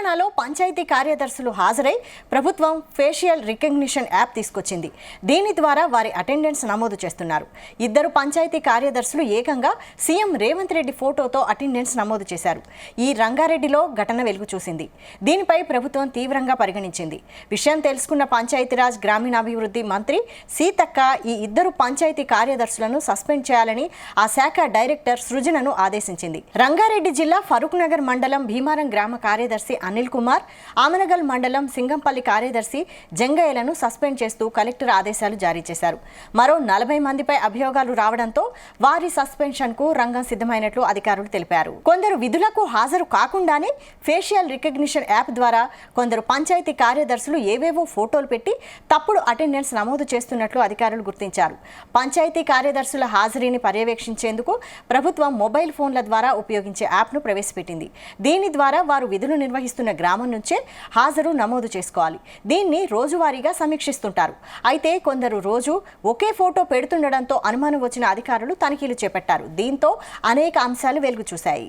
తెలంగాణలో పంచాయతీ కార్యదర్శులు హాజరై ప్రభుత్వం ఫేషియల్ రికగ్నిషన్ యాప్ తీసుకొచ్చింది. దీని ద్వారా వారి అటెండెన్స్ నమోదు చేస్తున్నారు. ఇద్దరు పంచాయతీ కార్యదర్శులు ఏకంగా సీఎం రేవంత్ రెడ్డి ఫోటోతో అటెండెన్స్ నమోదు చేశారు. ఈ రంగారెడ్డిలో ఘటన వెలుగు చూసింది. దీనిపై ప్రభుత్వం తీవ్రంగా పరిగణించింది. విషయం తెలుసుకున్న పంచాయతీరాజ్ గ్రామీణాభివృద్ధి మంత్రి సీతక్క ఈ ఇద్దరు పంచాయతీ కార్యదర్శులను సస్పెండ్ చేయాలని ఆ శాఖ డైరెక్టర్ సృజనను ఆదేశించింది. రంగారెడ్డి జిల్లా ఫరూక్ నగర్ మండలం భీమారం గ్రామ కార్యదర్శి అనిల్ కుమార్, ఆమనగల్ మండలం సింగంపల్లి కార్యదర్శి జంగయ్యలను సస్పెండ్ చేస్తూ కలెక్టర్ ఆదేశాలు జారీ చేశారు. మరో 40 మందిపై అభియోగాలు రావడంతో వారి సస్పెన్షన్ కు రంగం సిద్ధమైనట్లు అధికారులు తెలిపారు. కొందరు విధులకు హాజరు కాకుండానే ఫేషియల్ రికగ్నిషన్ యాప్ ద్వారా కొందరు పంచాయతీ కార్యదర్శులు ఏవేవో ఫోటోలు పెట్టి తప్పుడు అటెండెన్స్ నమోదు చేస్తున్నట్లు అధికారులు గుర్తించారు. పంచాయతీ కార్యదర్శుల హాజరీని పర్యవేక్షించేందుకు ప్రభుత్వం మొబైల్ ఫోన్ల ద్వారా ఉపయోగించే యాప్ను ప్రవేశపెట్టింది. దీని ద్వారా వారు విధులు నిర్వహిస్తున్న గ్రామం నుంచే హాజరు నమోదు చేసుకోవాలి. దీన్ని రోజువారీగా సమీక్షిస్తుంటారు. అయితే కొందరు రోజు ఒకే ఫోటో పెడుతుండడంతో అనుమానం వచ్చిన అధికారులు తనిఖీలు చేపట్టారు. దీంతో అనేక అంశాలు వెలుగు చూశాయి.